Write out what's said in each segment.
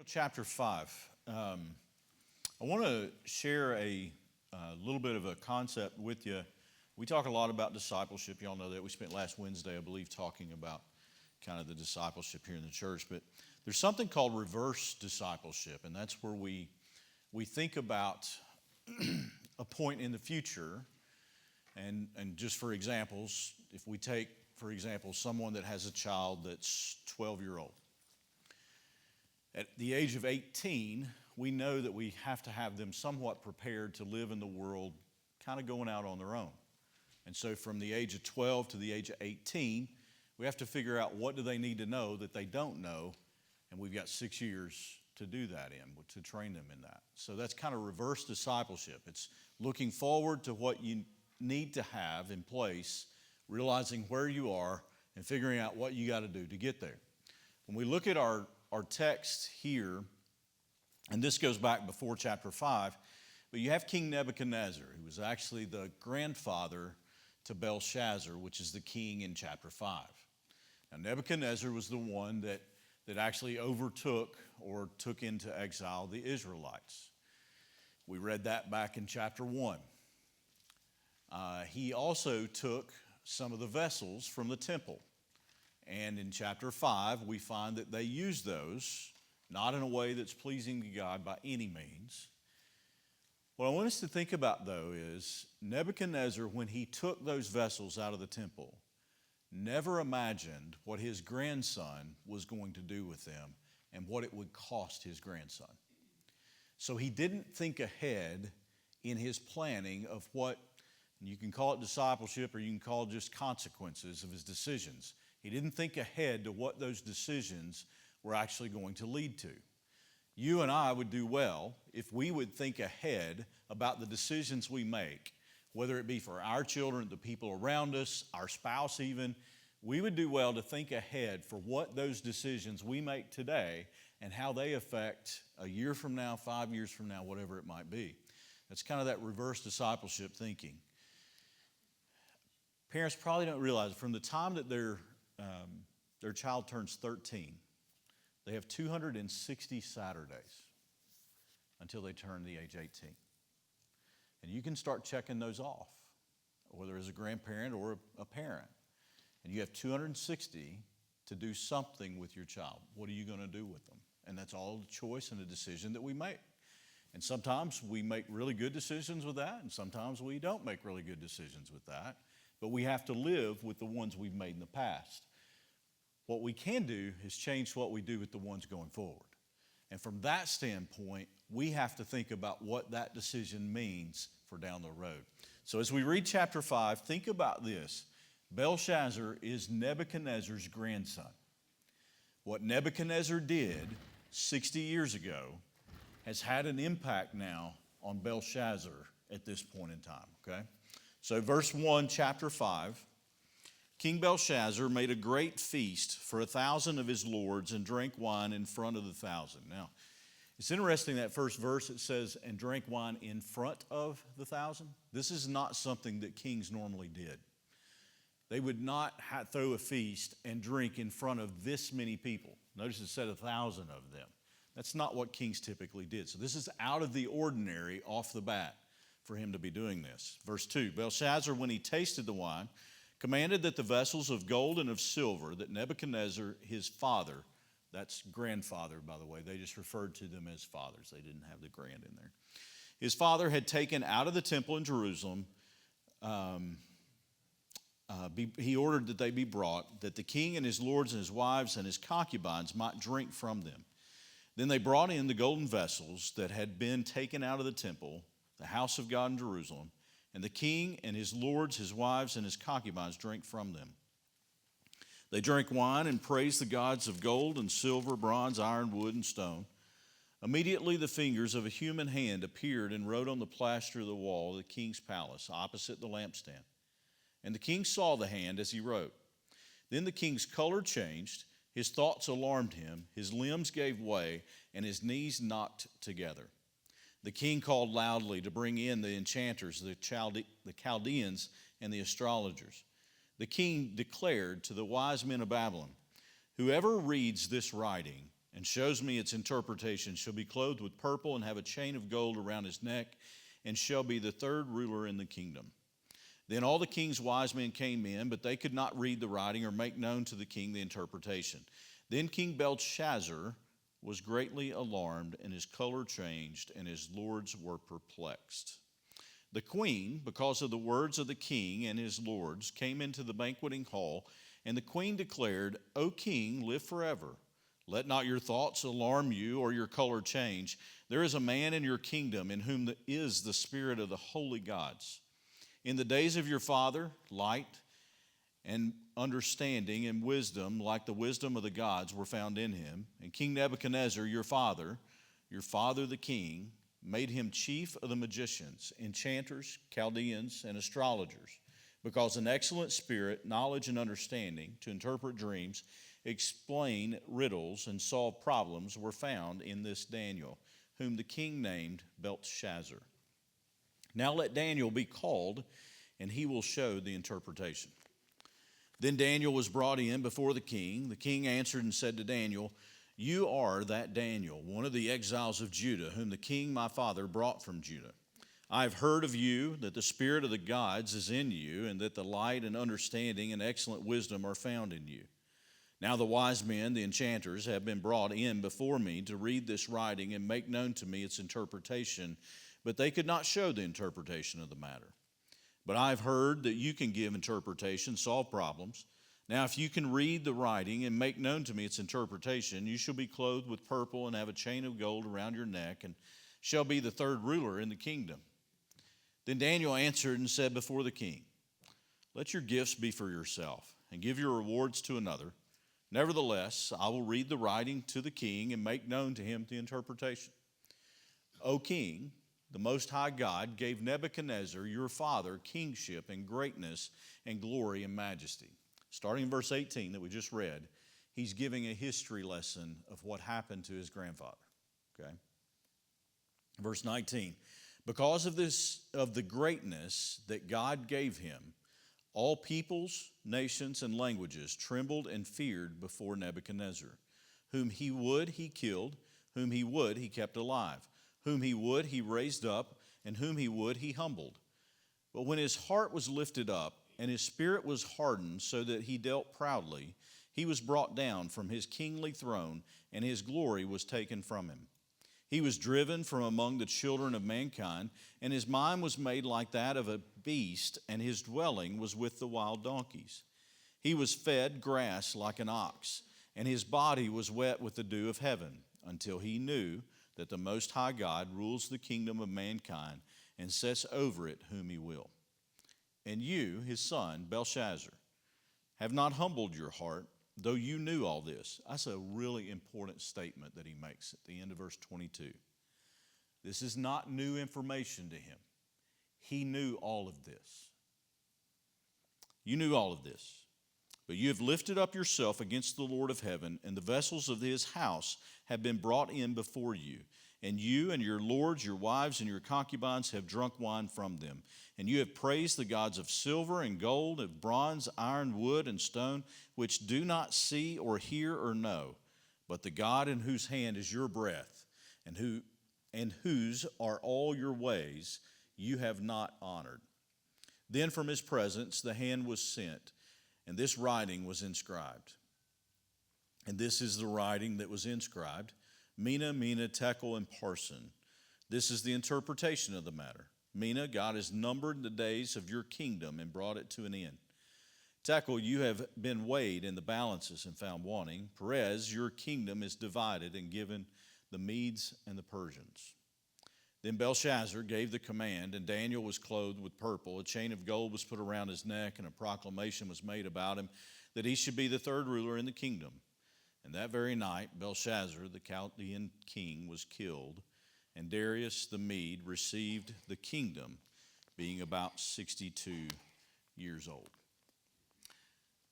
Chapter 5. I want to share a little bit of a concept with you. We talk a lot about discipleship. Y'all know that. We spent last Wednesday, I believe, talking about kind of the discipleship here in the church. But there's something called reverse discipleship, and that's where we think about a point in the future. And just for examples, if we take, for example, someone that has a child that's 12-year-old. At the age of 18, we know that we have to have them somewhat prepared to live in the world kind of going out on their own. And so from the age of 12 to the age of 18, we have to figure out what do they need to know that they don't know, and we've got 6 years to do that to train them in that. So that's kind of reverse discipleship. It's looking forward to what you need to have in place, realizing where you are, and figuring out what you got to do to get there. When we look at our text here, and this goes back before chapter 5, but you have King Nebuchadnezzar, who was actually the grandfather to Belshazzar, which is the king in chapter 5. Now, Nebuchadnezzar was the one that actually overtook or took into exile the Israelites. We read that back in chapter 1. He also took some of the vessels from the temple. And in chapter 5, we find that they use those, not in a way that's pleasing to God by any means. What I want us to think about, though, is Nebuchadnezzar, when he took those vessels out of the temple, never imagined what his grandson was going to do with them and what it would cost his grandson. So he didn't think ahead in his planning of what, you can call it discipleship or you can call it just consequences of his decisions. He didn't think ahead to what those decisions were actually going to lead to. You and I would do well if we would think ahead about the decisions we make, whether it be for our children, the people around us, our spouse even. We would do well to think ahead for what those decisions we make today and how they affect a year from now, 5 years from now, whatever it might be. That's kind of that reverse discipleship thinking. Parents probably don't realize from the time that their child turns 13, they have 260 Saturdays until they turn the age 18. And you can start checking those off, whether as a grandparent or a parent. And you have 260 to do something with your child. What are you going to do with them? And that's all a choice and a decision that we make. And sometimes we make really good decisions with that, and sometimes we don't make really good decisions with that. But we have to live with the ones we've made in the past. What we can do is change what we do with the ones going forward. And from that standpoint, we have to think about what that decision means for down the road. So as we read chapter 5, think about this. Belshazzar is Nebuchadnezzar's grandson. What Nebuchadnezzar did 60 years ago has had an impact now on Belshazzar at this point in time, okay? So verse 1, chapter 5, King Belshazzar made a great feast for 1,000 of his lords and drank wine in front of the 1,000. Now, it's interesting that first verse it says, and drank wine in front of the 1,000. This is not something that kings normally did. They would not throw a feast and drink in front of this many people. Notice it said 1,000 of them. That's not what kings typically did. So this is out of the ordinary off the bat for him to be doing this. Verse 2, Belshazzar, when he tasted the wine, commanded that the vessels of gold and of silver that Nebuchadnezzar, his father, that's grandfather, by the way, they just referred to them as fathers. They didn't have the grand in there. His father had taken out of the temple in Jerusalem, he ordered that they be brought, that the king and his lords and his wives and his concubines might drink from them. Then they brought in the golden vessels that had been taken out of the temple, the house of God in Jerusalem, and the king and his lords, his wives, and his concubines drank from them. They drank wine and praised the gods of gold and silver, bronze, iron, wood, and stone. Immediately the fingers of a human hand appeared and wrote on the plaster of the wall of the king's palace, opposite the lampstand. And the king saw the hand as he wrote. Then the king's color changed, his thoughts alarmed him, his limbs gave way, and his knees knocked together. The king called loudly to bring in the enchanters, the Chaldeans, and the astrologers. The king declared to the wise men of Babylon, whoever reads this writing and shows me its interpretation shall be clothed with purple and have a chain of gold around his neck, and shall be the third ruler in the kingdom. Then all the king's wise men came in, but they could not read the writing or make known to the king the interpretation. Then King Belshazzar was greatly alarmed, and his color changed, and his lords were perplexed. The queen, because of the words of the king and his lords, came into the banqueting hall, and the queen declared, O king, live forever. Let not your thoughts alarm you or your color change. There is a man in your kingdom in whom is the spirit of the holy gods. In the days of your father, light and understanding and wisdom, like the wisdom of the gods, were found in him. And King Nebuchadnezzar, your father the king, made him chief of the magicians, enchanters, Chaldeans, and astrologers, because an excellent spirit, knowledge, and understanding to interpret dreams, explain riddles, and solve problems were found in this Daniel, whom the king named Belteshazzar. Now let Daniel be called, and he will show the interpretation. Then Daniel was brought in before the king. The king answered and said to Daniel, You are that Daniel, one of the exiles of Judah, whom the king my father brought from Judah. I have heard of you that the spirit of the gods is in you, and that the light and understanding and excellent wisdom are found in you. Now the wise men, the enchanters, have been brought in before me to read this writing and make known to me its interpretation, but they could not show the interpretation of the matter. But I have heard that you can give interpretation, solve problems. Now if you can read the writing and make known to me its interpretation, you shall be clothed with purple and have a chain of gold around your neck, and shall be the third ruler in the kingdom. Then Daniel answered and said before the king, Let your gifts be for yourself, and give your rewards to another. Nevertheless, I will read the writing to the king and make known to him the interpretation. O king, the Most High God gave Nebuchadnezzar, your father, kingship and greatness and glory and majesty. Starting in verse 18 that we just read, he's giving a history lesson of what happened to his grandfather. Okay? Verse 19, because of the greatness that God gave him, all peoples, nations, and languages trembled and feared before Nebuchadnezzar. Whom he would, he killed. Whom he would, he kept alive. Whom he would, he raised up. And whom he would, he humbled. But when his heart was lifted up, and his spirit was hardened so that he dealt proudly, he was brought down from his kingly throne, and his glory was taken from him. He was driven from among the children of mankind, and his mind was made like that of a beast, and his dwelling was with the wild donkeys. He was fed grass like an ox, and his body was wet with the dew of heaven, until he knew that the Most High God rules the kingdom of mankind and sets over it whom he will. And you, his son, Belshazzar, have not humbled your heart, though you knew all this. That's a really important statement that he makes at the end of verse 22. This is not new information to him. He knew all of this. You knew all of this. But you have lifted up yourself against the Lord of heaven, and the vessels of his house have been brought in before you. And you and your lords, your wives, and your concubines have drunk wine from them. And you have praised the gods of silver and gold, of bronze, iron, wood, and stone, which do not see or hear or know, but the God in whose hand is your breath, and whose are all your ways, you have not honored. Then from his presence the hand was sent, and this writing was inscribed. And this is the writing that was inscribed: Mina, Mina, Tekel, and Parsin. This is the interpretation of the matter. Mina, God has numbered the days of your kingdom and brought it to an end. Tekel, you have been weighed in the balances and found wanting. Perez, your kingdom is divided and given the Medes and the Persians. Then Belshazzar gave the command, and Daniel was clothed with purple. A chain of gold was put around his neck, and a proclamation was made about him that he should be the third ruler in the kingdom. And that very night, Belshazzar, the Chaldean king, was killed, and Darius the Mede received the kingdom, being about 62 years old.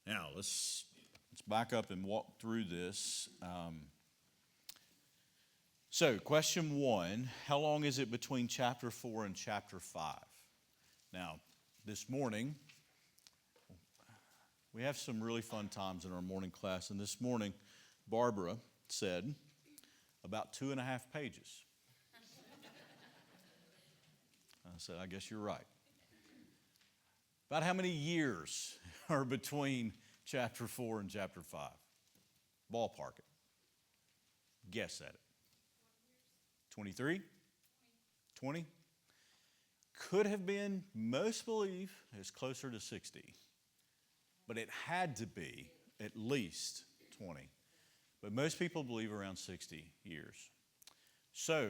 Now, let's back up and walk through this. So, question 1, how long is it between chapter 4 and chapter 5? Now, this morning, we have some really fun times in our morning class, and this morning, Barbara said About 2.5 pages. I said, I guess you're right. About how many years are between chapter 4 and chapter 5? Ballpark it. Guess at it. 23? 20? Could have been, most believe, it's closer to 60. But it had to be at least 20. But most people believe around 60 years. So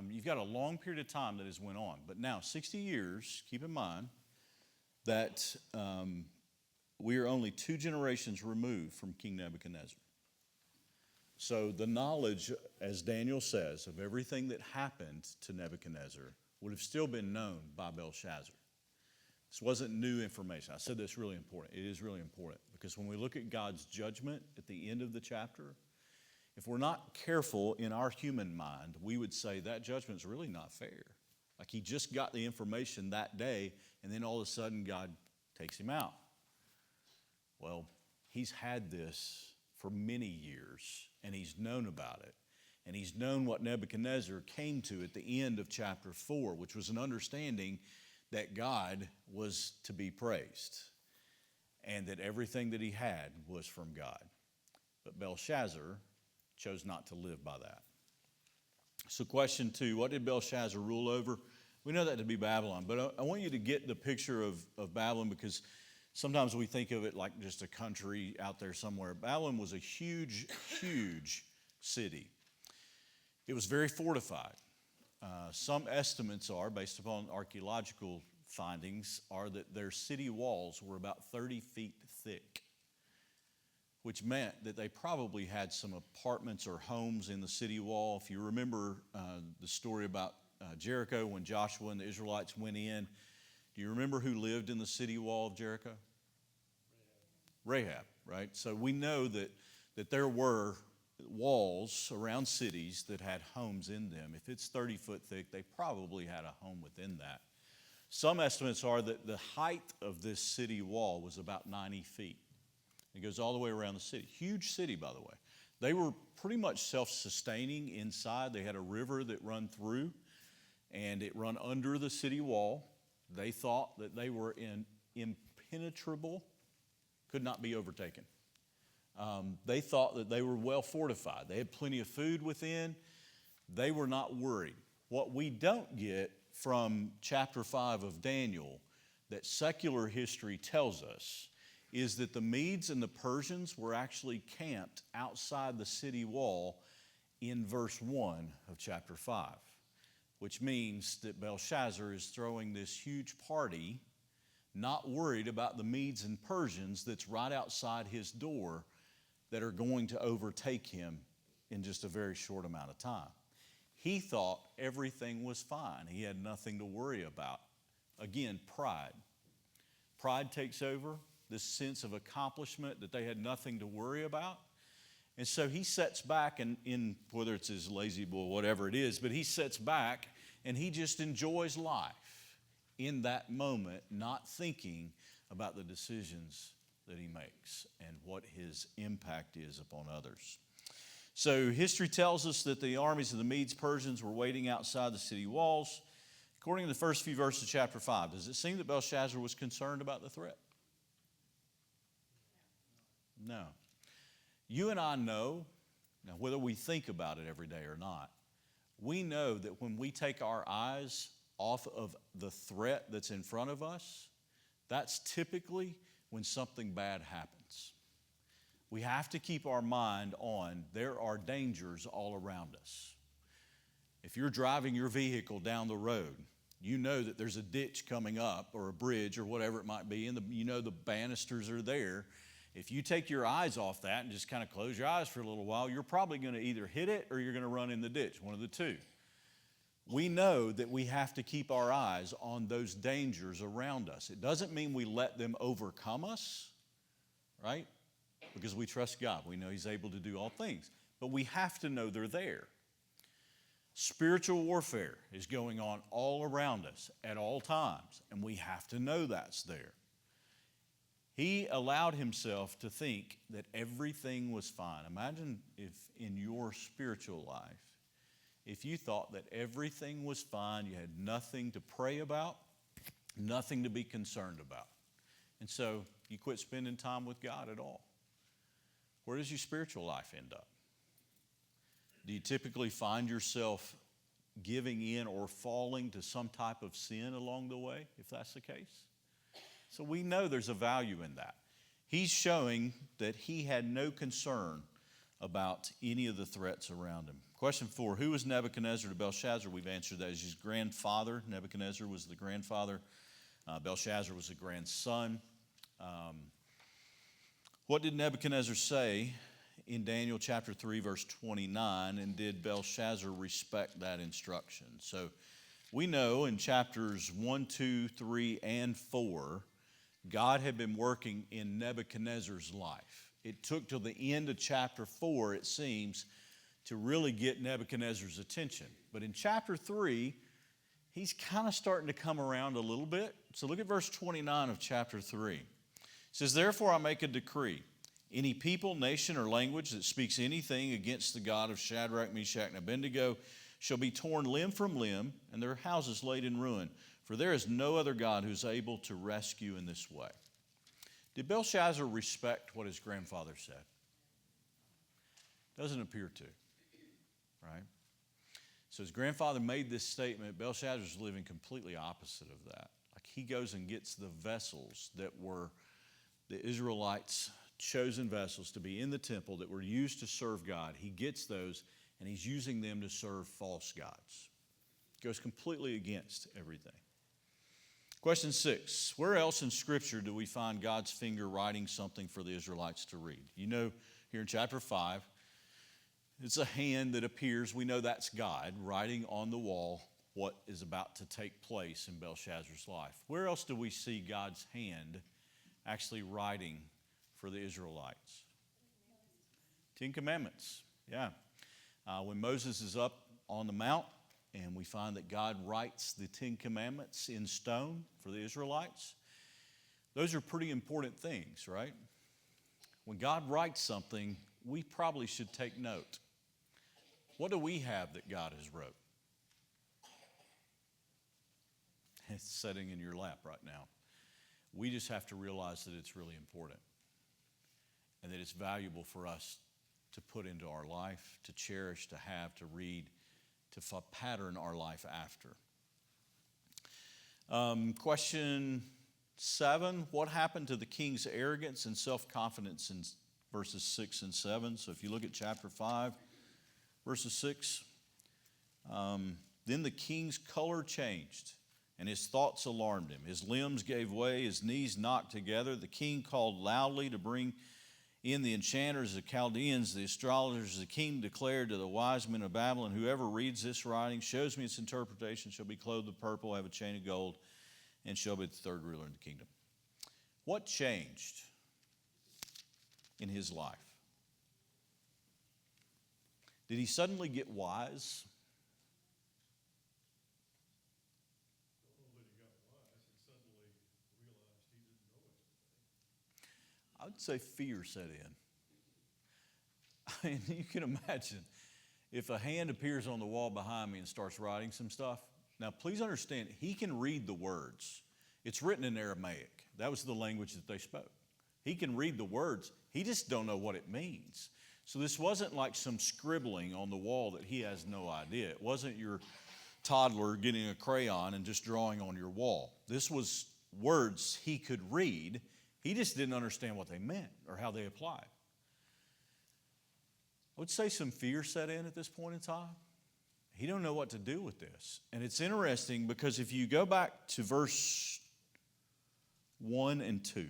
you've got a long period of time that has went on. But now, 60 years, keep in mind that we are only 2 generations removed from King Nebuchadnezzar. So the knowledge, as Daniel says, of everything that happened to Nebuchadnezzar would have still been known by Belshazzar. This wasn't new information. I said that's really important. It is really important because when we look at God's judgment at the end of the chapter, if we're not careful in our human mind, we would say that judgment's really not fair. Like he just got the information that day, and then all of a sudden God takes him out. Well, he's had this for many years, and he's known about it. And he's known what Nebuchadnezzar came to at the end of chapter 4, which was an understanding that God was to be praised and that everything that he had was from God. But Belshazzar chose not to live by that. So question 2, what did Belshazzar rule over? We know that to be Babylon, but I want you to get the picture of Babylon because sometimes we think of it like just a country out there somewhere. Babylon was a huge, huge city. It was very fortified. Some estimates are, based upon archaeological findings, are that their city walls were about 30 feet thick, which meant that they probably had some apartments or homes in the city wall. If you remember the story about Jericho when Joshua and the Israelites went in, do you remember who lived in the city wall of Jericho? Rahab, right? So we know that there were walls around cities that had homes in them. If it's 30 foot thick, they probably had a home within that. Some estimates are that the height of this city wall was about 90 feet. It goes all the way around the city. Huge city, by the way. They were pretty much self-sustaining inside. They had a river that run through, and it run under the city wall. They thought that they were impenetrable, could not be overtaken. They thought that they were well fortified. They had plenty of food within. They were not worried. What we don't get from chapter 5 of Daniel that secular history tells us is that the Medes and the Persians were actually camped outside the city wall in verse 1 of chapter 5, which means that Belshazzar is throwing this huge party, not worried about the Medes and Persians that's right outside his door that are going to overtake him in just a very short amount of time. He thought everything was fine. He had nothing to worry about. Again, pride. Pride takes over, this sense of accomplishment that they had nothing to worry about. And so he sets back in whether it's his lazy boy, whatever it is, but he sets back and he just enjoys life in that moment, not thinking about the decisions that he makes and what his impact is upon others. So history tells us that the armies of the Medes, Persians were waiting outside the city walls. According to the first few verses of chapter 5, does it seem that Belshazzar was concerned about the threat? No. You and I know, now whether we think about it every day or not, we know that when we take our eyes off of the threat that's in front of us, that's typically when something bad happens. We have to keep our mind on there are dangers all around us. If you're driving your vehicle down the road, you know that there's a ditch coming up or a bridge or whatever it might be, and you know the banisters are there. If you take your eyes off that and just kind of close your eyes for a little while, you're probably going to either hit it or you're going to run in the ditch, one of the two. We know that we have to keep our eyes on those dangers around us. It doesn't mean we let them overcome us, right? Because we trust God. We know He's able to do all things. But we have to know they're there. Spiritual warfare is going on all around us at all times, and we have to know that's there. He allowed himself to think that everything was fine. Imagine if in your spiritual life, if you thought that everything was fine, you had nothing to pray about, nothing to be concerned about. And so you quit spending time with God at all. Where does your spiritual life end up? Do you typically find yourself giving in or falling to some type of sin along the way, if that's the case? So we know there's a value in that. He's showing that he had no concern about any of the threats around him. Question 4, who was Nebuchadnezzar to Belshazzar? We've answered that as his grandfather. Nebuchadnezzar was the grandfather. Belshazzar was the grandson. What did Nebuchadnezzar say in Daniel chapter 3, verse 29, and did Belshazzar respect that instruction? So we know in chapters 1, 2, 3, and 4, God had been working in Nebuchadnezzar's life. It took till the end of chapter 4, it seems, to really get Nebuchadnezzar's attention. But in chapter 3, he's kind of starting to come around a little bit. So look at verse 29 of chapter 3. It says, therefore I make a decree. Any people, nation, or language that speaks anything against the God of Shadrach, Meshach, and Abednego shall be torn limb from limb, and their houses laid in ruin. For there is no other God who's able to rescue in this way. Did Belshazzar respect what his grandfather said? Doesn't appear to, right? So his grandfather made this statement. Belshazzar's living completely opposite of that. Like he goes and gets the vessels that were the Israelites' chosen vessels to be in the temple that were used to serve God. He gets those and he's using them to serve false gods. Goes completely against everything. Question 6, where else in Scripture do we find God's finger writing something for the Israelites to read? You know, here in chapter 5, it's a hand that appears. We know that's God writing on the wall what is about to take place in Belshazzar's life. Where else do we see God's hand actually writing for the Israelites? 10 Commandments, yeah. When Moses is up on the mount, and we find that God writes the 10 Commandments in stone for the Israelites. Those are pretty important things, right? When God writes something, we probably should take note. What do we have that God has wrote? It's sitting in your lap right now. We just have to realize that it's really important and that it's valuable for us to put into our life, to cherish, to have, to read, to pattern our life after. Question 7, what happened to the king's arrogance and self-confidence in verses 6 and 7? So if you look at chapter 5, verses 6, then the king's color changed and his thoughts alarmed him. His limbs gave way, his knees knocked together. The king called loudly to bring in the enchanters, the Chaldeans, the astrologers. The king declared to the wise men of Babylon, whoever reads this writing, shows me its interpretation, shall be clothed with purple, have a chain of gold, and shall be the third ruler in the kingdom. What changed in his life? Did he suddenly get wise? I would say fear set in. I mean, you can imagine if a hand appears on the wall behind me and starts writing some stuff. Now, please understand, he can read the words. It's written in Aramaic. That was the language that they spoke. He can read the words. He just don't know what it means. So this wasn't like some scribbling on the wall that he has no idea. It wasn't your toddler getting a crayon and just drawing on your wall. This was words he could read. He just didn't understand what they meant or how they applied. I would say some fear set in at this point in time. He don't know what to do with this. And it's interesting because if you go back to verse 1 and 2,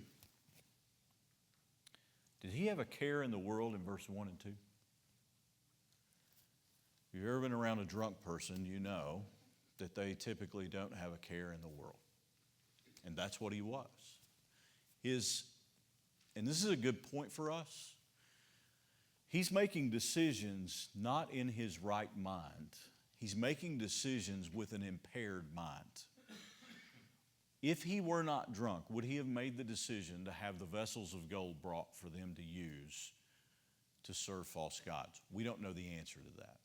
did he have a care in the world in verse 1 and 2? If you've ever been around a drunk person, you know that they typically don't have a care in the world. And that's what he was. And this is a good point for us, he's making decisions not in his right mind. He's making decisions with an impaired mind. If he were not drunk, would he have made the decision to have the vessels of gold brought for them to use to serve false gods? We don't know the answer to that.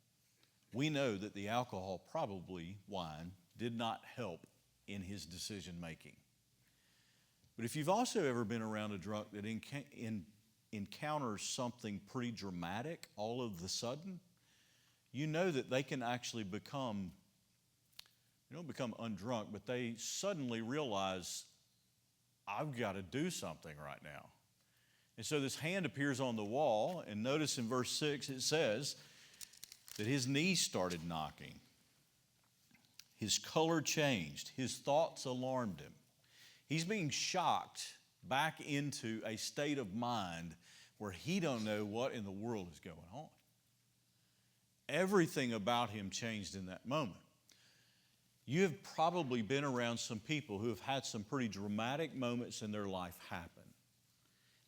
We know that the alcohol, probably wine, did not help in his decision making. But if you've also ever been around a drunk that encounters something pretty dramatic all of a sudden, you know that they can actually become, they don't become undrunk, but they suddenly realize, I've got to do something right now. And so this hand appears on the wall, and notice in verse 6 it says that his knees started knocking. His color changed. His thoughts alarmed him. He's being shocked back into a state of mind where he don't know what in the world is going on. Everything about him changed in that moment. You have probably been around some people who have had some pretty dramatic moments in their life happen.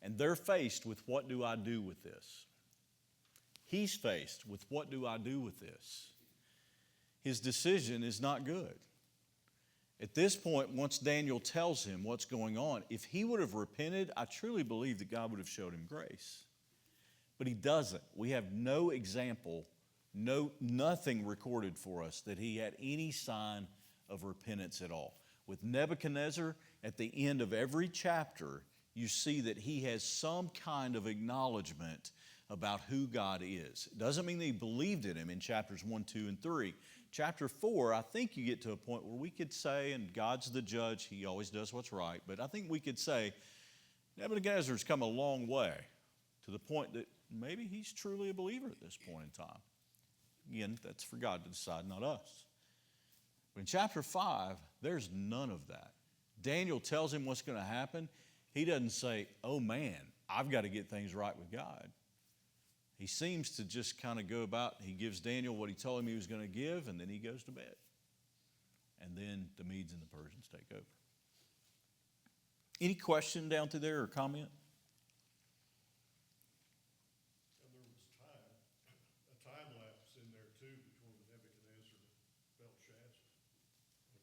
And they're faced with, what do I do with this? He's faced with, what do I do with this? His decision is not good. At this point, once Daniel tells him what's going on, if he would have repented, I truly believe that God would have showed him grace. But he doesn't. We have no example, nothing recorded for us that he had any sign of repentance at all. With Nebuchadnezzar, at the end of every chapter, you see that he has some kind of acknowledgement about who God is. It doesn't mean that he believed in him in chapters 1, 2, and 3. Chapter 4, I think you get to a point where we could say, and God's the judge, he always does what's right, but I think we could say Nebuchadnezzar's come a long way to the point that maybe he's truly a believer at this point in time. Again, that's for God to decide, not us. But in chapter 5, there's none of that. Daniel tells him what's going to happen. He doesn't say, oh man, I've got to get things right with God. He seems to just kind of go about, he gives Daniel what he told him he was going to give, and then he goes to bed. And then the Medes and the Persians take over. Any question down through there or comment? And there was a time lapse in there too between Nebuchadnezzar and Belshazzar,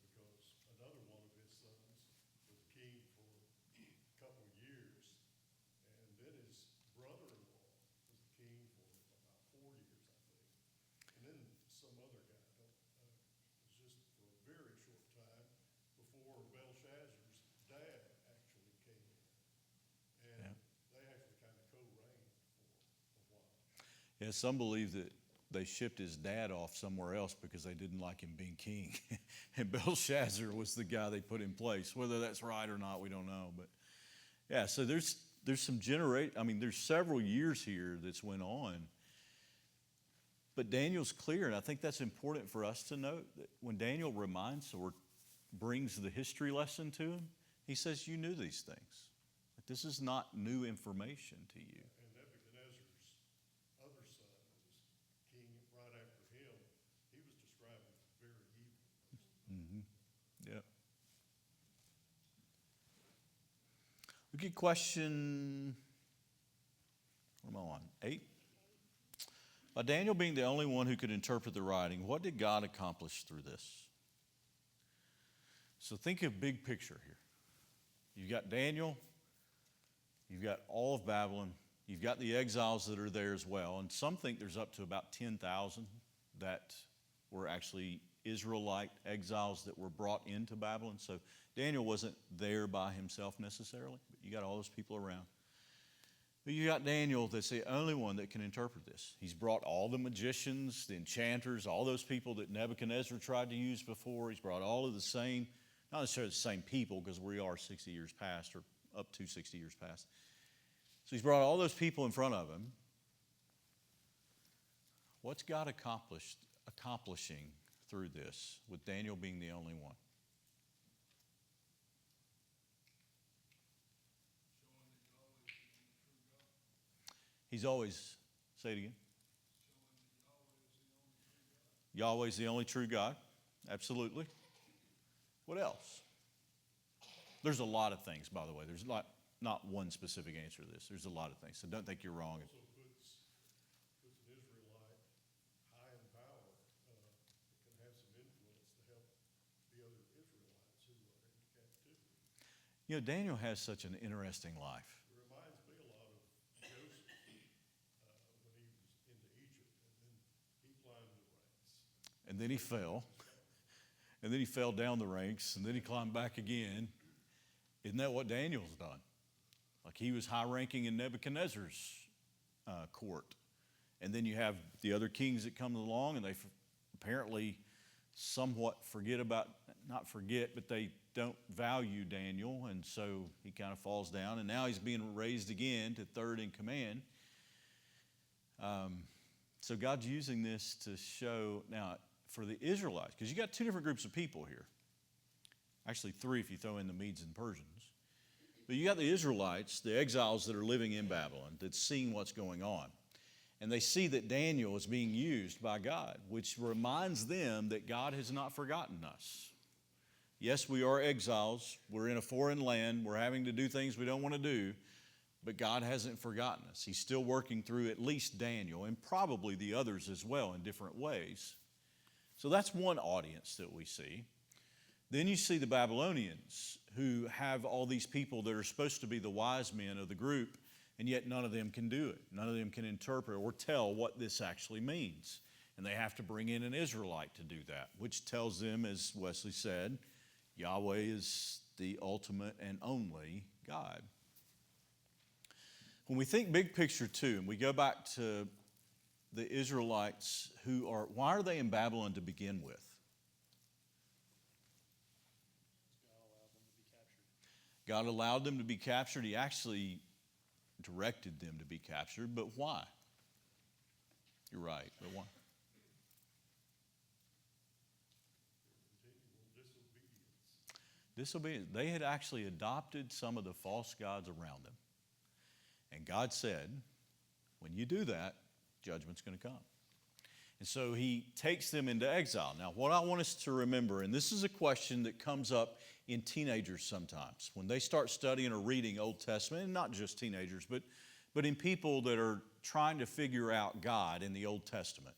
because another one of his sons was king for a couple of years, and then his brother-in-law was the king for about 4 years, I think. And then some other guy, it was just for a very short time before Belshazzar's dad actually came in. And they actually kind of co-reigned for a while. Yeah, some believe that they shipped his dad off somewhere else because they didn't like him being king. And Belshazzar was the guy they put in place. Whether that's right or not, we don't know. But yeah, so there's some there's several years here that's went on. But Daniel's clear, and I think that's important for us to note, that when Daniel reminds or brings the history lesson to him, he says, you knew these things. But this is not new information to you. And Nebuchadnezzar's other son, who was king right after him, he was described as a very evil person. Yeah. Look at question, what am I on? 8. By Daniel being the only one who could interpret the writing, what did God accomplish through this? So think of big picture here. You've got Daniel, you've got all of Babylon, you've got the exiles that are there as well, and some think there's up to about 10,000 that were actually Israelite exiles that were brought into Babylon. So Daniel wasn't there by himself necessarily, but you got all those people around. But you got Daniel that's the only one that can interpret this. He's brought all the magicians, the enchanters, all those people that Nebuchadnezzar tried to use before. He's brought all of the same, not necessarily the same people, because we are 60 years past or up to 60 years past. So he's brought all those people in front of him. What's God accomplishing through this, with Daniel being the only one? He's always, say it again. Yahweh's the only true God. Absolutely. What else? There's a lot of things, by the way. There's not one specific answer to this. There's a lot of things, so don't think you're wrong. Also puts an Israelite high in power. It can have some influence to help the other Israelites who are in captivity. You know, Daniel has such an interesting life. It reminds me a lot of Joseph when he was into Egypt, and then he climbed the ranks. And then he fell. And then he fell down the ranks. And then he climbed back again. Isn't that what Daniel's done? Like he was high ranking in Nebuchadnezzar's court. And then you have the other kings that come along and they apparently somewhat not forget, but they don't value Daniel. And so he kind of falls down. And now he's being raised again to third in command. So God's using this to show, now for the Israelites, because you got two different groups of people here. Actually three if you throw in the Medes and Persians. But you got the Israelites, the exiles that are living in Babylon, that's seeing what's going on. And they see that Daniel is being used by God, which reminds them that God has not forgotten us. Yes, we are exiles. We're in a foreign land. We're having to do things we don't want to do. But God hasn't forgotten us. He's still working through at least Daniel and probably the others as well in different ways. So that's one audience that we see. Then you see the Babylonians who have all these people that are supposed to be the wise men of the group, and yet none of them can do it. None of them can interpret or tell what this actually means. And they have to bring in an Israelite to do that, which tells them, as Wesley said, Yahweh is the ultimate and only God. When we think big picture too, and we go back to the Israelites why are they in Babylon to begin with? God allowed them to be captured. He actually directed them to be captured, but why? You're right, but why? Disobedience. They had actually adopted some of the false gods around them. And God said, when you do that, judgment's going to come. And so he takes them into exile. Now, what I want us to remember, and this is a question that comes up in teenagers sometimes, when they start studying or reading Old Testament, and not just teenagers, but in people that are trying to figure out God in the Old Testament.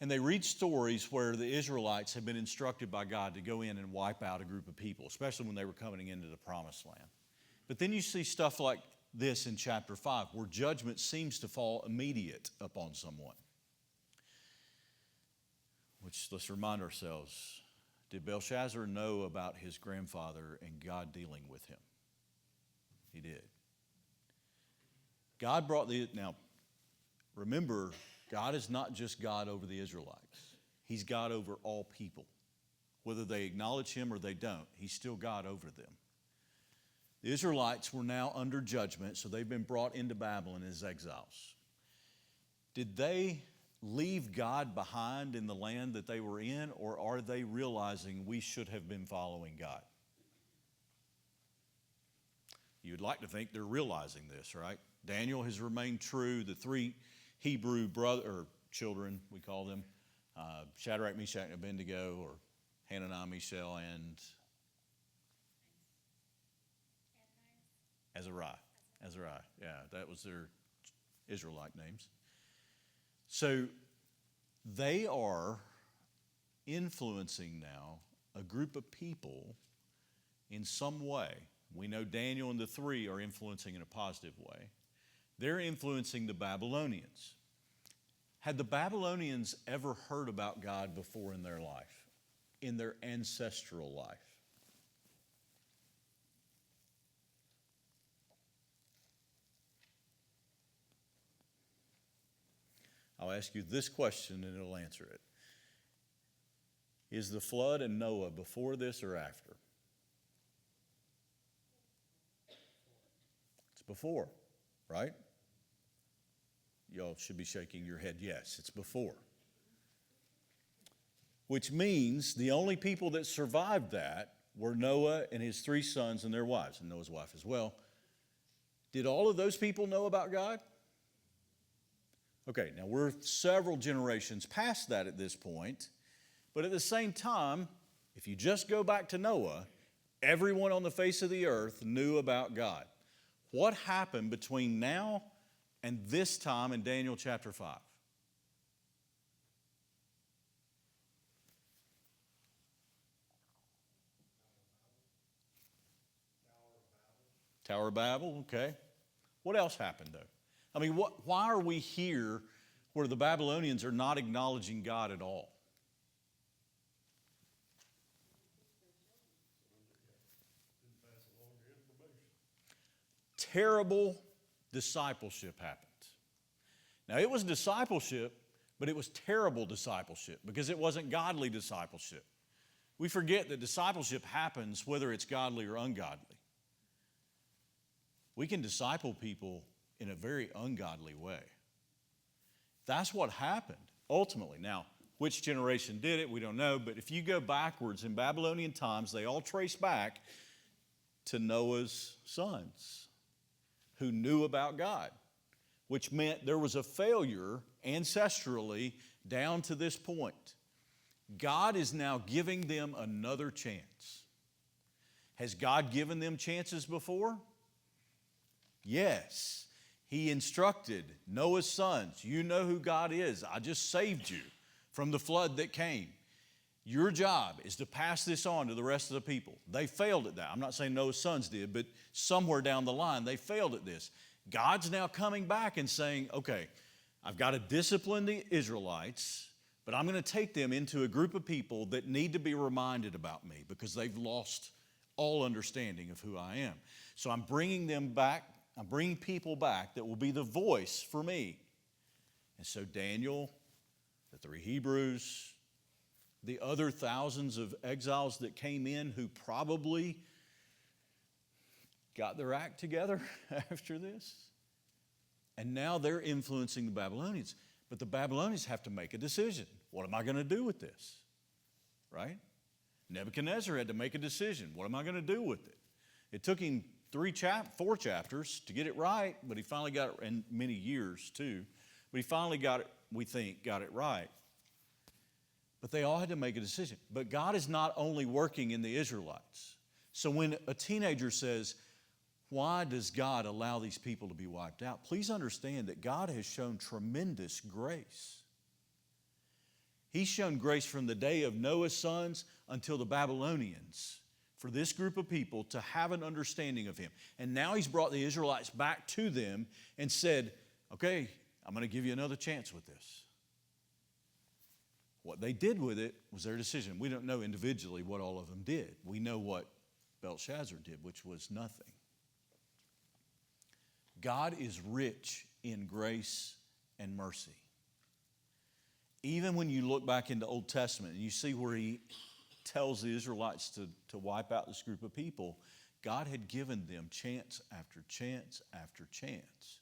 And they read stories where the Israelites have been instructed by God to go in and wipe out a group of people, especially when they were coming into the Promised Land. But then you see stuff like this in chapter 5, where judgment seems to fall immediate upon someone. Which, let's remind ourselves, did Belshazzar know about his grandfather and God dealing with him? He did. God brought now, remember, God is not just God over the Israelites. He's God over all people. Whether they acknowledge him or they don't, he's still God over them. The Israelites were now under judgment, so they've been brought into Babylon as exiles. Did they leave God behind in the land that they were in, or are they realizing we should have been following God? You'd like to think they're realizing this, right? Daniel has remained true. The three Hebrew children, we call them, Shadrach, Meshach, and Abednego, or Hananiah, Mishael, and Azariah. Yeah, that was their Israelite names. So they are influencing now a group of people in some way. We know Daniel and the three are influencing in a positive way. They're influencing the Babylonians. Had the Babylonians ever heard about God before in their life, in their ancestral life? I'll ask you this question and it'll answer it. Is the flood and Noah before this or after? It's before, right? Y'all should be shaking your head. Yes, it's before. Which means the only people that survived that were Noah and his 3 sons and their wives, and Noah's wife as well. Did all of those people know about God? Okay, now we're several generations past that at this point, but at the same time, if you just go back to Noah, everyone on the face of the earth knew about God. What happened between now and this time in Daniel chapter 5? Tower of Babel, okay. What else happened, though? I mean, why are we here where the Babylonians are not acknowledging God at all? Didn't pass along the information. Terrible discipleship happened. Now, it was discipleship, but it was terrible discipleship because it wasn't godly discipleship. We forget that discipleship happens whether it's godly or ungodly. We can disciple people in a very ungodly way. That's what happened ultimately. Now, which generation did it, we don't know, but if you go backwards in Babylonian times, they all trace back to Noah's sons who knew about God, which meant there was a failure ancestrally down to this point. God is now giving them another chance. Has God given them chances before? Yes. He instructed Noah's sons, you know who God is. I just saved you from the flood that came. Your job is to pass this on to the rest of the people. They failed at that. I'm not saying Noah's sons did, but somewhere down the line, they failed at this. God's now coming back and saying, okay, I've got to discipline the Israelites, but I'm going to take them into a group of people that need to be reminded about me because they've lost all understanding of who I am. So I'm bringing them back. I'm bringing people back that will be the voice for me. And so Daniel, the 3 Hebrews, the other thousands of exiles that came in who probably got their act together after this. And now they're influencing the Babylonians. But the Babylonians have to make a decision. What am I going to do with this? Right? Nebuchadnezzar had to make a decision. What am I going to do with it? It took him 4 chapters to get it right, but he finally got it, and many years too. But he finally got it, we think, got it right. But they all had to make a decision. But God is not only working in the Israelites. So when a teenager says, why does God allow these people to be wiped out? Please understand that God has shown tremendous grace. He's shown grace from the day of Noah's sons until the Babylonians for this group of people to have an understanding of Him. And now He's brought the Israelites back to them and said, okay, I'm going to give you another chance with this. What they did with it was their decision. We don't know individually what all of them did. We know what Belshazzar did, which was nothing. God is rich in grace and mercy. Even when you look back into the Old Testament and you see where He tells the Israelites to wipe out this group of people, God had given them chance after chance after chance.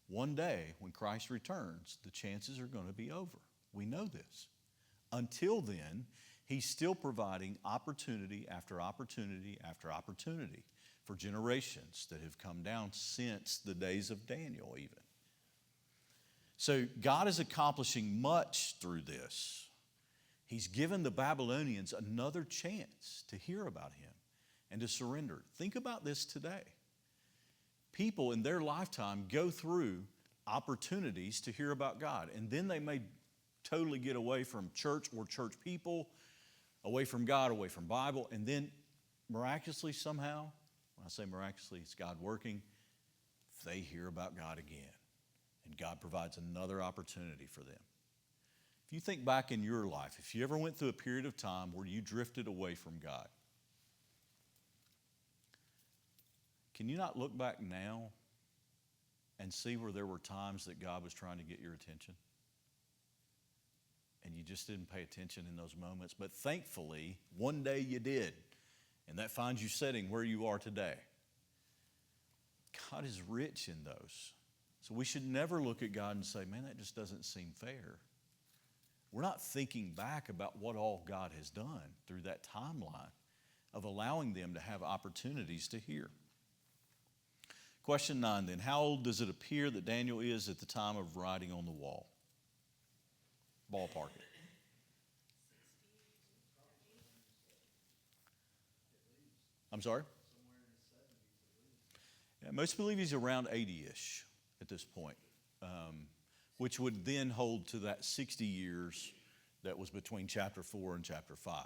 One day, when Christ returns, the chances are going to be over. We know this. Until then, He's still providing opportunity after opportunity after opportunity for generations that have come down since the days of Daniel even. So God is accomplishing much through this. He's given the Babylonians another chance to hear about Him and to surrender. Think about this today. People in their lifetime go through opportunities to hear about God, and then they may totally get away from church or church people, away from God, away from Bible, and then miraculously somehow, when I say miraculously, it's God working, they hear about God again. And God provides another opportunity for them. If you think back in your life, if you ever went through a period of time where you drifted away from God, can you not look back now and see where there were times that God was trying to get your attention? And you just didn't pay attention in those moments. But thankfully, one day you did. And that finds you sitting where you are today. God is rich in those. So we should never look at God and say, man, that just doesn't seem fair. We're not thinking back about what all God has done through that timeline of allowing them to have opportunities to hear. Question 9 then, how old does it appear that Daniel is at the time of writing on the wall? Ballpark it. I'm sorry? Yeah, most believe he's around 80-ish at this point, which would then hold to that 60 years that was between chapter 4 and chapter 5.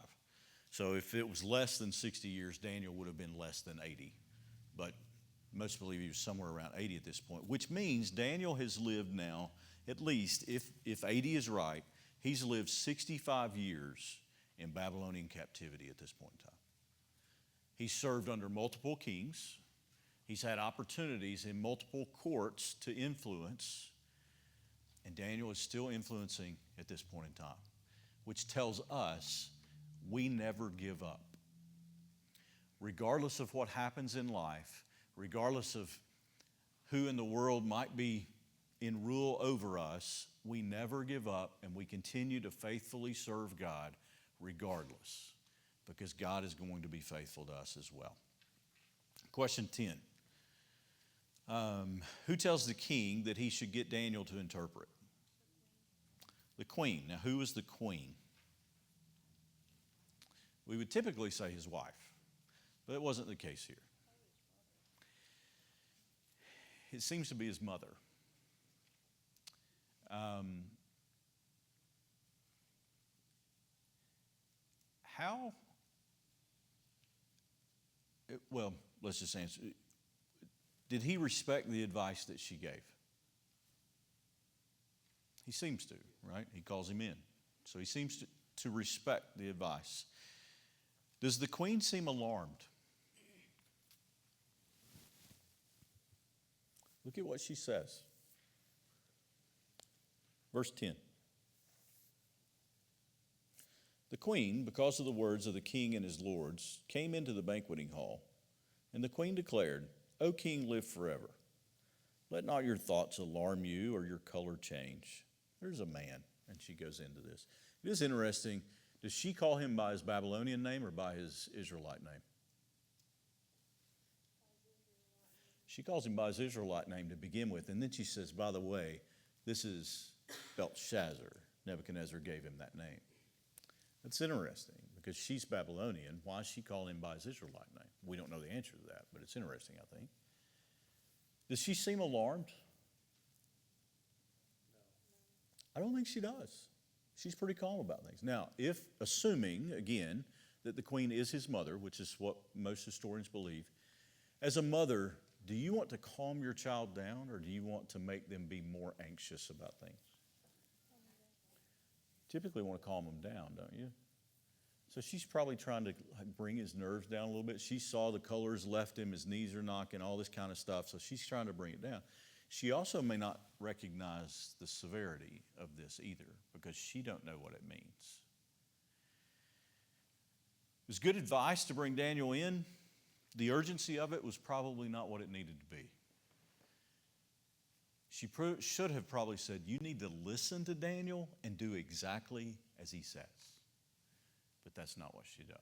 So if it was less than 60 years, Daniel would have been less than 80. But Most believe he was somewhere around 80 at this point, which means Daniel has lived now, at least, if 80 is right, he's lived 65 years in Babylonian captivity at this point in time. He's served under multiple kings. He's had opportunities in multiple courts to influence, and Daniel is still influencing at this point in time, which tells us we never give up. Regardless of what happens in life, regardless of who in the world might be in rule over us, we never give up and we continue to faithfully serve God regardless, because God is going to be faithful to us as well. Question 10. Who tells the king that he should get Daniel to interpret? The queen. Now, who is the queen? We would typically say his wife, but it wasn't the case here. It seems to be his mother. Well, let's just answer. Did he respect the advice that she gave? He seems to, right? He calls him in. So he seems to respect the advice. Does the queen seem alarmed? Look at what she says. Verse 10. The queen, because of the words of the king and his lords, came into the banqueting hall, and the queen declared, O king, live forever. Let not your thoughts alarm you or your color change. There's a man, and she goes into this. It is interesting. Does she call him by his Babylonian name or by his Israelite name? She calls him by his Israelite name to begin with, and then she says, by the way, this is Belshazzar. Nebuchadnezzar gave him that name. That's interesting because she's Babylonian. Why does she call him by his Israelite name? We don't know the answer to that, but it's interesting, I think. Does she seem alarmed? No. I don't think she does. She's pretty calm about things. Now, if assuming, again, that the queen is his mother, which is what most historians believe, as a mother, do you want to calm your child down or do you want to make them be more anxious about things? Typically want to calm them down, don't you? So she's probably trying to bring his nerves down a little bit. She saw the colors left him, his knees are knocking, all this kind of stuff. So she's trying to bring it down. She also may not recognize the severity of this either because she don't know what it means. It was good advice to bring Daniel in. The urgency of it was probably not what it needed to be. She should have probably said, you need to listen to Daniel and do exactly as he says. But that's not what she does.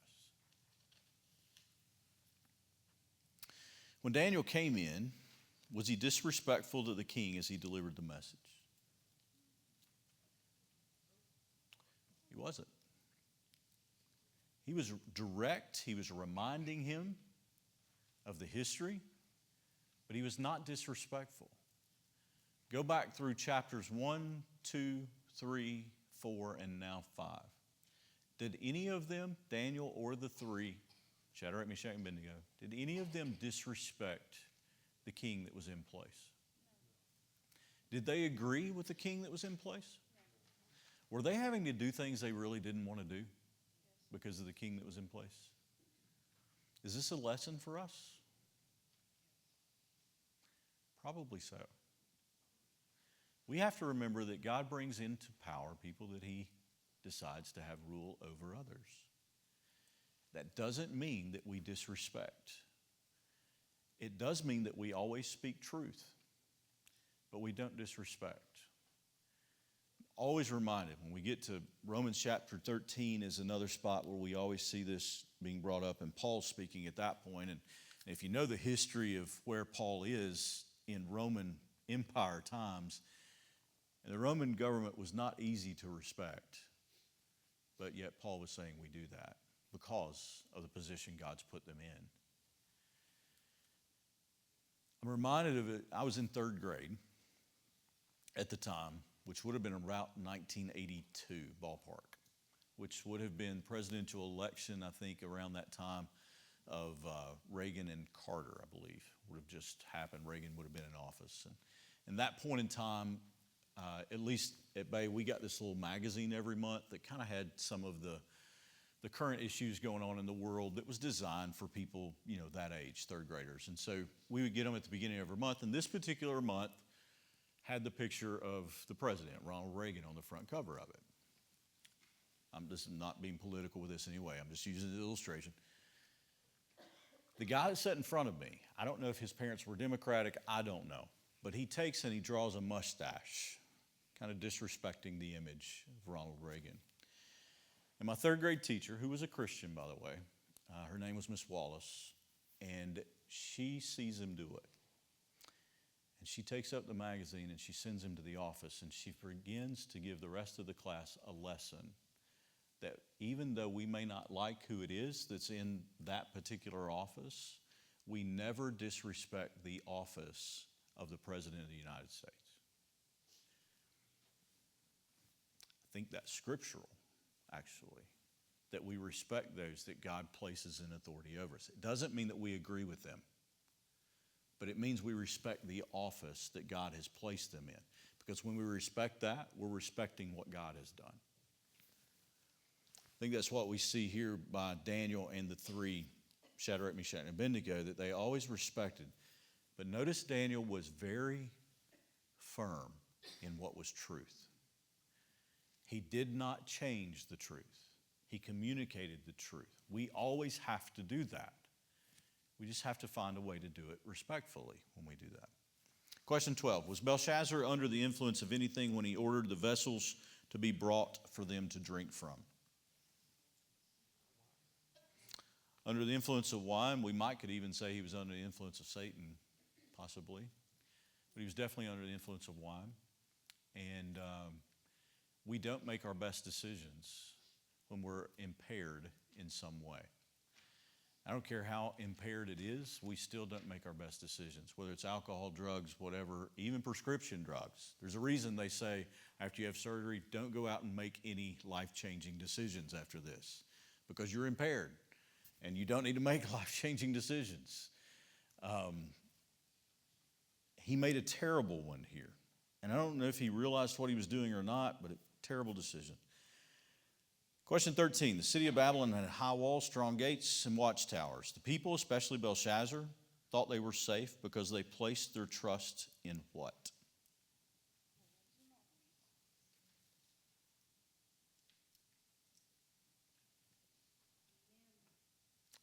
When Daniel came in, was he disrespectful to the king as he delivered the message? He wasn't. He was direct. He was reminding him of the history, but he was not disrespectful. Go back through chapters 1, 2, 3, 4, and now 5. Did any of them, Daniel or the three, Shadrach, Meshach, and Abednego, did any of them disrespect the king that was in place? Did they agree with the king that was in place? Were they having to do things they really didn't want to do because of the king that was in place? Is this a lesson for us? Probably so. We have to remember that God brings into power people that he decides to have rule over others. That doesn't mean that we disrespect. It does mean that we always speak truth, but we don't disrespect. Always reminded, when we get to Romans chapter 13 is another spot where we always see this being brought up, and Paul's speaking at that point. And if you know the history of where Paul is in Roman Empire times, and the Roman government was not easy to respect, but yet Paul was saying we do that because of the position God's put them in. I'm reminded of it. I was in third grade at the time, which would have been around 1982 ballpark, which would have been presidential election, I think, around that time Reagan and Carter, I believe, would have just happened. Reagan would have been in office. And that point in time, at least at Bay, we got this little magazine every month that kind of had some of the current issues going on in the world that was designed for people, that age, third graders. And so we would get them at the beginning of every month. And this particular month had the picture of the president, Ronald Reagan, on the front cover of it. I'm just not being political with this anyway. I'm just using the illustration. The guy that sat in front of me, I don't know if his parents were Democratic, I don't know. But he takes and he draws a mustache, kind of disrespecting the image of Ronald Reagan. And my third grade teacher, who was a Christian, by the way, her name was Miss Wallace, and she sees him do it. And she takes up the magazine and she sends him to the office, and she begins to give the rest of the class a lesson that even though we may not like who it is that's in that particular office, we never disrespect the office of the President of the United States. I think that's scriptural, actually, that we respect those that God places in authority over us. It doesn't mean that we agree with them, but it means we respect the office that God has placed them in. Because when we respect that, we're respecting what God has done. I think that's what we see here by Daniel and the three, Shadrach, Meshach, and Abednego, that they always respected. But notice Daniel was very firm in what was truth. He did not change the truth. He communicated the truth. We always have to do that. We just have to find a way to do it respectfully when we do that. Question 12, was Belshazzar under the influence of anything when he ordered the vessels to be brought for them to drink from? Under the influence of wine, we could even say he was under the influence of Satan, possibly. But he was definitely under the influence of wine. And we don't make our best decisions when we're impaired in some way. I don't care how impaired it is, we still don't make our best decisions, whether it's alcohol, drugs, whatever, even prescription drugs. There's a reason they say after you have surgery, don't go out and make any life-changing decisions after this, because you're impaired and you don't need to make life-changing decisions. He made a terrible one here. And I don't know if he realized what he was doing or not, but a terrible decision. Question 13, the city of Babylon had high walls, strong gates, and watchtowers. The people, especially Belshazzar, thought they were safe because they placed their trust in what?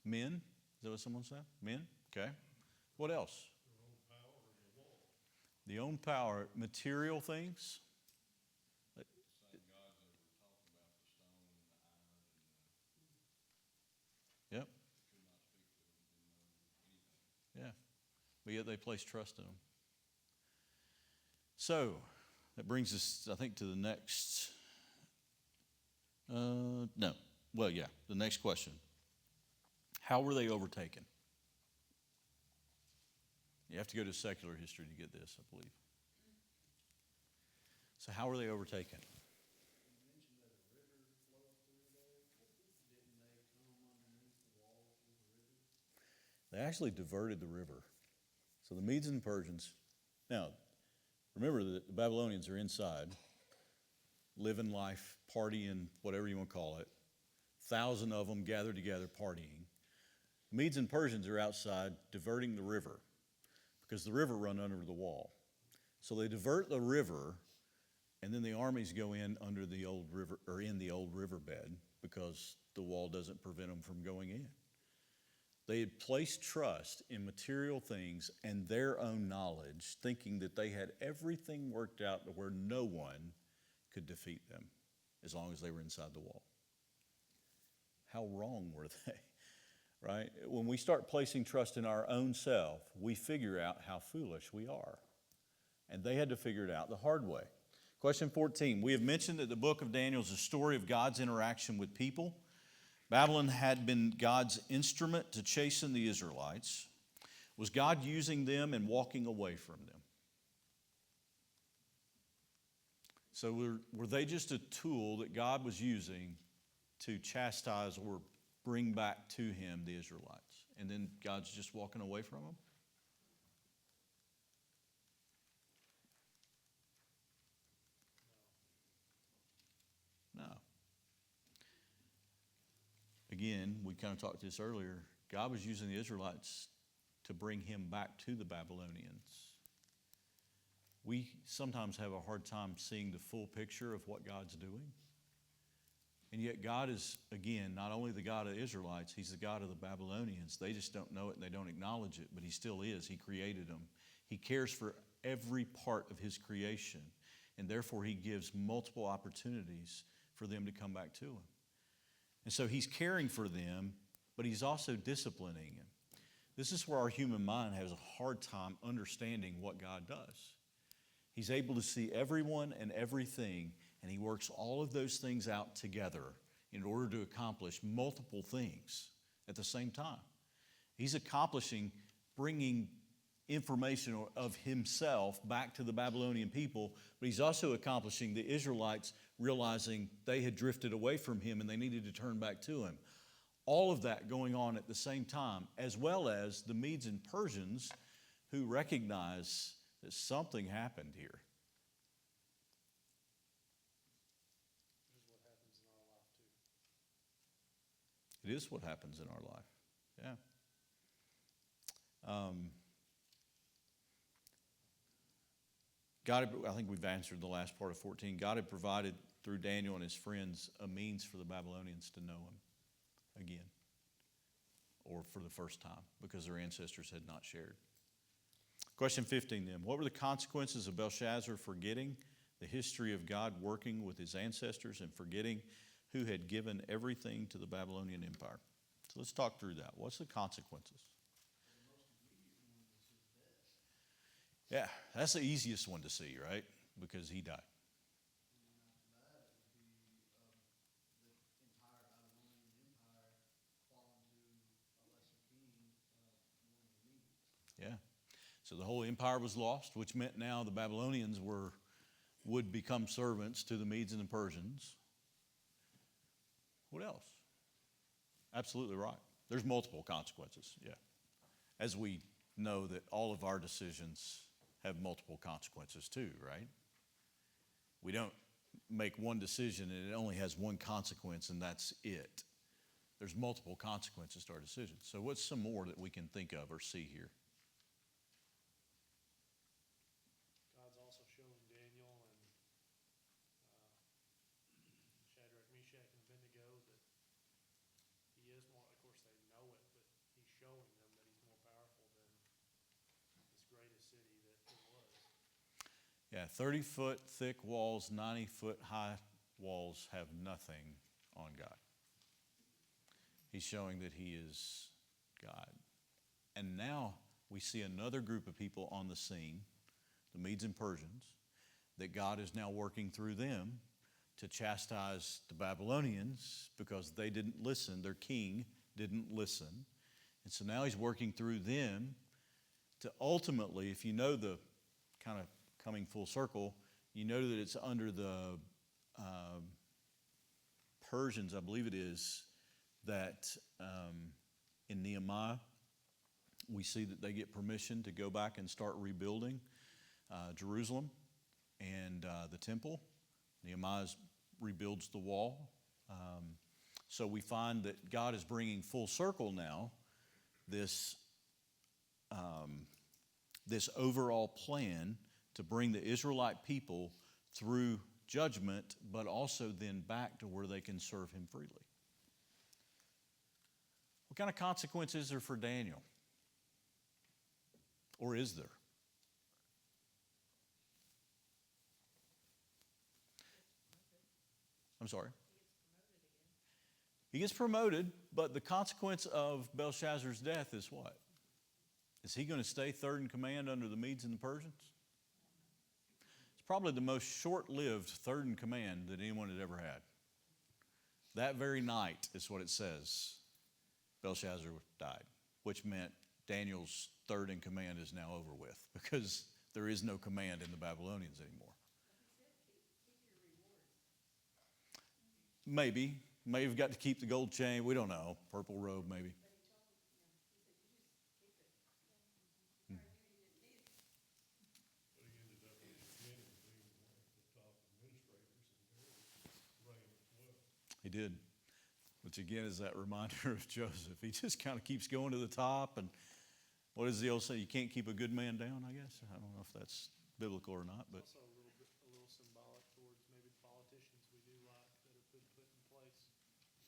Men? Is that what someone said? Men? Okay. What else? The own power, material things. Yep. Yeah. But yet they place trust in them. So, that brings us, I think, to the next, the next question. How were they overtaken? You have to go to secular history to get this, I believe. So how were they overtaken? They actually diverted the river. So the Medes and the Persians, now, remember that the Babylonians are inside, living life, partying, whatever you want to call it. 1,000 of them gathered together partying. Medes and Persians are outside diverting the river because the river run under the wall. So they divert the river, and then the armies go in under the old river, or in the old riverbed, because the wall doesn't prevent them from going in. They had placed trust in material things and their own knowledge, thinking that they had everything worked out to where no one could defeat them as long as they were inside the wall. How wrong were they? Right? When we start placing trust in our own self, we figure out how foolish we are. And they had to figure it out the hard way. Question 14. We have mentioned that the book of Daniel is a story of God's interaction with people. Babylon had been God's instrument to chasten the Israelites. Was God using them and walking away from them? So were they just a tool that God was using to chastise or bring back to him the Israelites? and then God's just walking away from them? No. Again, we kind of talked this earlier. God was using the Israelites to bring him back to the Babylonians. We sometimes have a hard time seeing the full picture of what God's doing. And yet God is, again, not only the God of the Israelites, he's the God of the Babylonians. They just don't know it and they don't acknowledge it, but he still is. He created them. He cares for every part of his creation, and therefore he gives multiple opportunities for them to come back to him. And so he's caring for them, but he's also disciplining them. This is where our human mind has a hard time understanding what God does. He's able to see everyone and everything, and he works all of those things out together in order to accomplish multiple things at the same time. He's accomplishing bringing information of himself back to the Babylonian people, but he's also accomplishing the Israelites realizing they had drifted away from him and they needed to turn back to him. All of that going on at the same time, as well as the Medes and Persians who recognize that something happened here. It is what happens in our life. Yeah. God, I think we've answered the last part of 14. God had provided through Daniel and his friends a means for the Babylonians to know him again, or for the first time, because their ancestors had not shared. Question 15 then. What were the consequences of Belshazzar forgetting the history of God working with his ancestors and forgetting who had given everything to the Babylonian Empire? So let's talk through that. What's the consequences? Yeah, that's the easiest one to see, right? Because he died. Yeah. So the whole empire was lost, which meant now the Babylonians would become servants to the Medes and the Persians. What else? Absolutely right. There's multiple consequences, yeah. As we know that all of our decisions have multiple consequences too, right? We don't make one decision and it only has one consequence and that's it. There's multiple consequences to our decisions. So what's some more that we can think of or see here? God's also showing Daniel and Shadrach, Meshach, and Abednego that he is more, of course they know it, but he's showing them that he's more powerful than this greatest city that it was. Yeah, 30-foot thick walls, 90-foot high walls have nothing on God. He's showing that he is God. And now we see another group of people on the scene, the Medes and Persians, that God is now working through them to chastise the Babylonians because they didn't listen. Their king didn't listen. And so now he's working through them to ultimately, if you know the kind of coming full circle, you know that it's under the Persians, I believe it is, that in Nehemiah, we see that they get permission to go back and start rebuilding Jerusalem and the temple. Nehemiah rebuilds the wall. So we find that God is bringing full circle now this overall plan to bring the Israelite people through judgment, but also then back to where they can serve him freely. What kind of consequences are for Daniel? Or is there? I'm sorry? He gets promoted, but the consequence of Belshazzar's death is what? Is he going to stay third in command under the Medes and the Persians? It's probably the most short-lived third in command that anyone had ever had. That very night is what it says. Belshazzar died, which meant Daniel's third in command is now over with because there is no command in the Babylonians anymore. Maybe. May have got to keep the gold chain. We don't know. Purple robe, maybe. did. Which again is that reminder of Joseph. He just kind of keeps going to the top. And what does the old say? You can't keep a good man down, I guess. I don't know if that's biblical or not, but Also a little symbolic towards maybe the politicians we do like that have been put in place.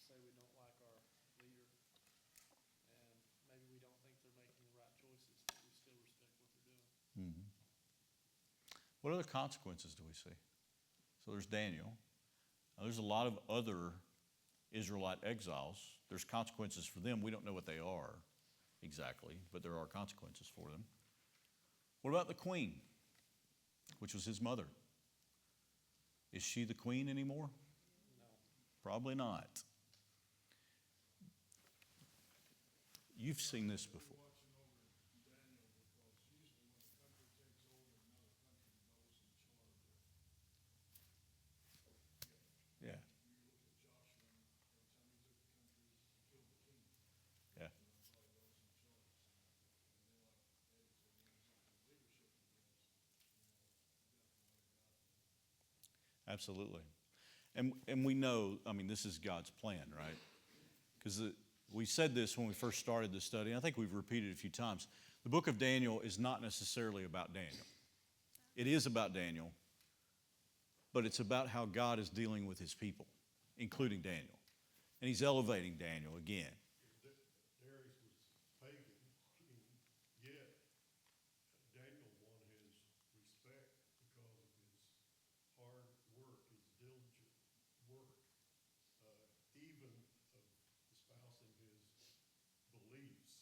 Say we don't like our leader, and maybe we don't think they're making the right choices, but we still respect what they're doing. what other consequences do we see? So there's Daniel. Now, there's a lot of other Israelite exiles. There's consequences for them. We don't know what they are exactly, but there are consequences for them. What about the queen, which was his mother? Is she the queen anymore? No. Probably not. You've seen this before. Yeah. Yeah. Absolutely. And we know, I mean, this is God's plan, right? Because we said this when we first started the study. I think we've repeated it a few times. The book of Daniel is not necessarily about Daniel. It is about Daniel, but it's about how God is dealing with his people, including Daniel. And he's elevating Daniel again. Darius was pagan king, yet Daniel won his respect because of his hard work, his diligent work, even of espousing his beliefs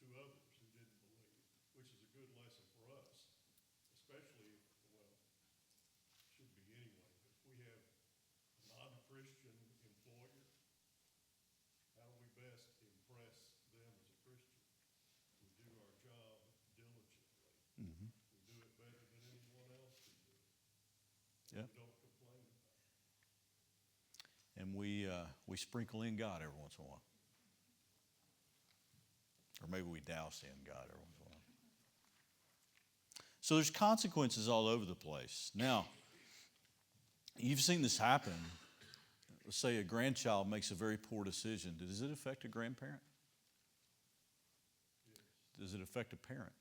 to others who didn't believe, which is a good lesson for us, especially if, well, should be anyway, but if we have a non-Christian employer, how do we best impress them as a Christian? We do our job diligently. We do it better than anyone else can do it. Yeah. We don't complain about it. And we sprinkle in God every once in a while. Or maybe we douse in God every once in a while. So there's consequences all over the place. Now, you've seen this happen. Let's say a grandchild makes a very poor decision. Does it affect a grandparent? Does it affect a parent?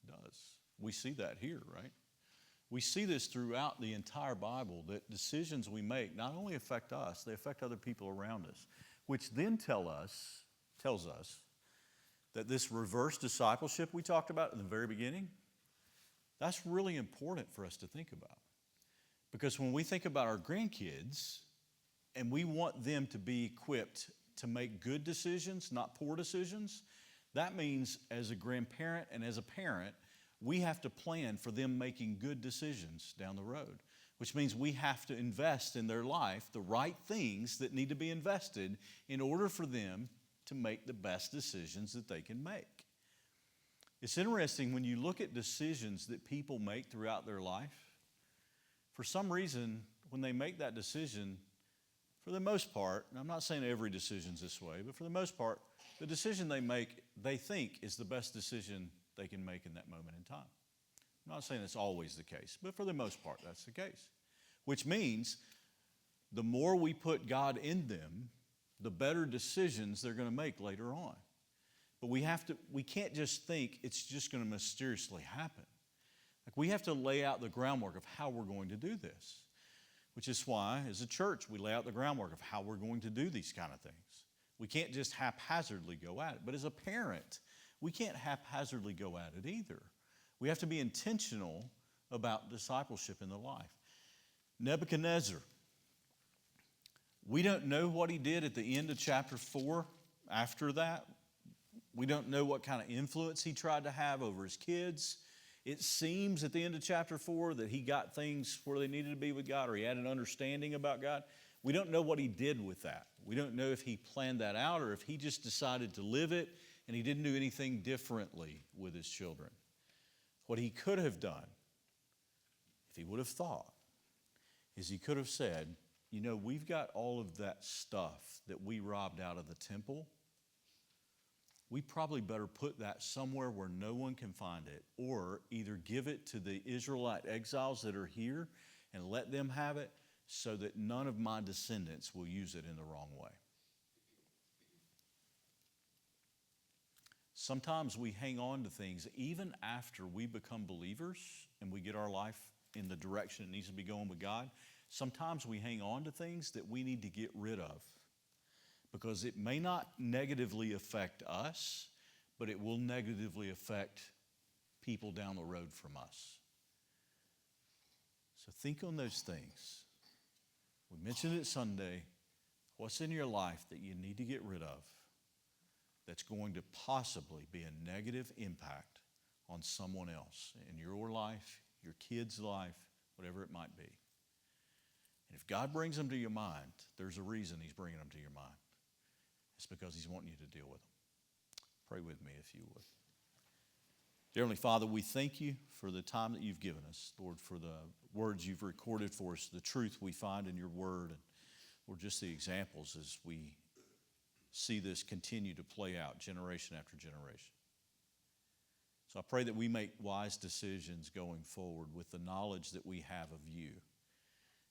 It does. We see that here, right? We see this throughout the entire Bible, that decisions we make not only affect us, they affect other people around us, which then tells us that this reverse discipleship we talked about in the very beginning, that's really important for us to think about. Because when we think about our grandkids and we want them to be equipped to make good decisions, not poor decisions, that means as a grandparent and as a parent, we have to plan for them making good decisions down the road, which means we have to invest in their life the right things that need to be invested in order for them to make the best decisions that they can make. It's interesting when you look at decisions that people make throughout their life, for some reason, when they make that decision, for the most part, and I'm not saying every decision's this way, but for the most part, the decision they make, they think is the best decision they can make in that moment in time. I'm not saying it's always the case, but for the most part, that's the case. Which means the more we put God in them, the better decisions they're going to make later on. But we can't just think it's just going to mysteriously happen. Like, we have to lay out the groundwork of how we're going to do this, which is why, as a church, we lay out the groundwork of how we're going to do these kind of things. We can't just haphazardly go at it. But as a parent, we can't haphazardly go at it either. We have to be intentional about discipleship in the life. Nebuchadnezzar, we don't know what he did at the end of chapter 4 after that. We don't know what kind of influence he tried to have over his kids. It seems at the end of chapter 4 that he got things where they needed to be with God, or he had an understanding about God. We don't know what he did with that. We don't know if he planned that out or if he just decided to live it and he didn't do anything differently with his children. What he could have done, if he would have thought, is he could have said, you know, we've got all of that stuff that we robbed out of the temple. We probably better put that somewhere where no one can find it, or either give it to the Israelite exiles that are here and let them have it, so that none of my descendants will use it in the wrong way. Sometimes we hang on to things even after we become believers and we get our life in the direction it needs to be going with God. Sometimes we hang on to things that we need to get rid of because it may not negatively affect us, but it will negatively affect people down the road from us. So think on those things. We mentioned it Sunday. What's in your life that you need to get rid of that's going to possibly be a negative impact on someone else in your life, your kid's life, whatever it might be? And if God brings them to your mind, there's a reason He's bringing them to your mind. It's because He's wanting you to deal with them. Pray with me if you would. Dear Heavenly Father, we thank You for the time that You've given us, Lord, for the words You've recorded for us, the truth we find in Your Word, and Lord, just the examples as we see this continue to play out generation after generation. So I pray that we make wise decisions going forward with the knowledge that we have of You.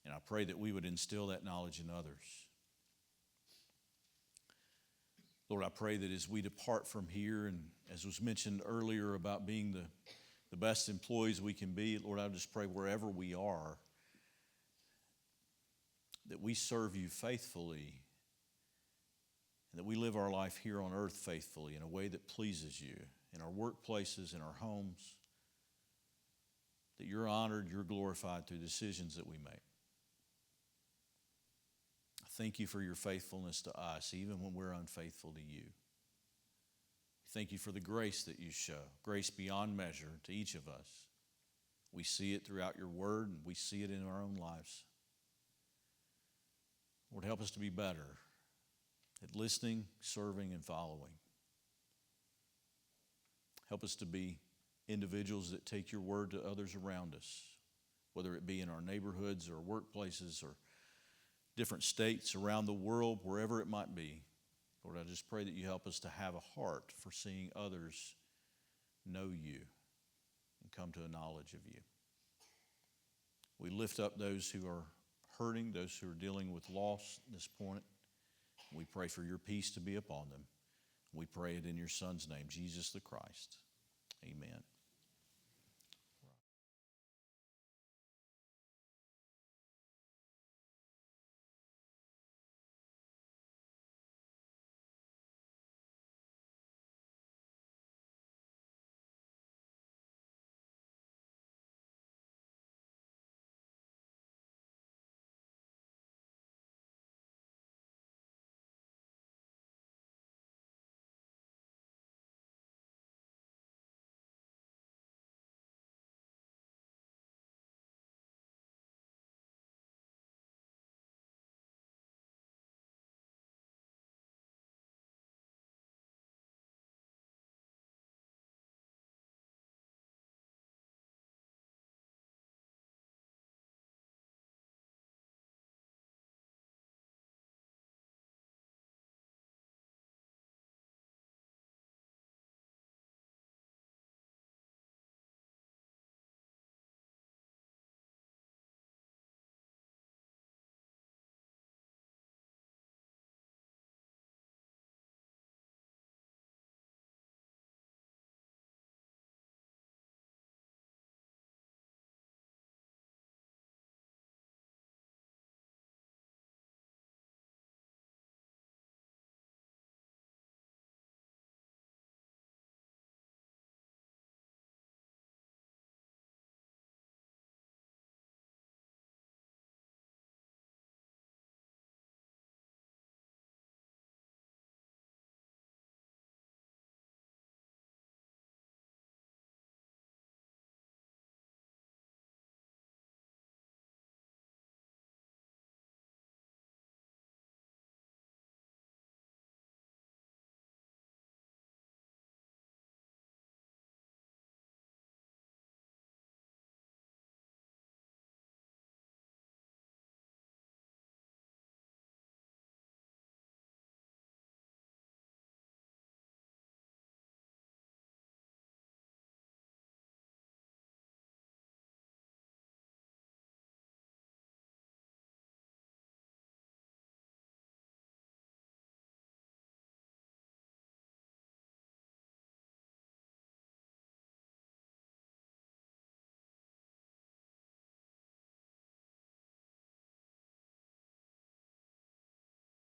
And I pray that we would instill that knowledge in others. Lord, I pray that as we depart from here, and as was mentioned earlier about being the best employees we can be, Lord, I just pray wherever we are, that we serve You faithfully, and that we live our life here on earth faithfully in a way that pleases You, in our workplaces, in our homes, that You're honored, You're glorified through decisions that we make. Thank You for Your faithfulness to us, even when we're unfaithful to You. Thank You for the grace that You show, grace beyond measure to each of us. We see it throughout Your Word, and we see it in our own lives. Lord, help us to be better at listening, serving, and following. Help us to be individuals that take Your Word to others around us, whether it be in our neighborhoods or workplaces or different states around the world, wherever it might be. Lord, I just pray that You help us to have a heart for seeing others know You and come to a knowledge of You. We lift up those who are hurting, those who are dealing with loss at this point. We pray for Your peace to be upon them. We pray it in Your Son's name, Jesus the Christ. Amen.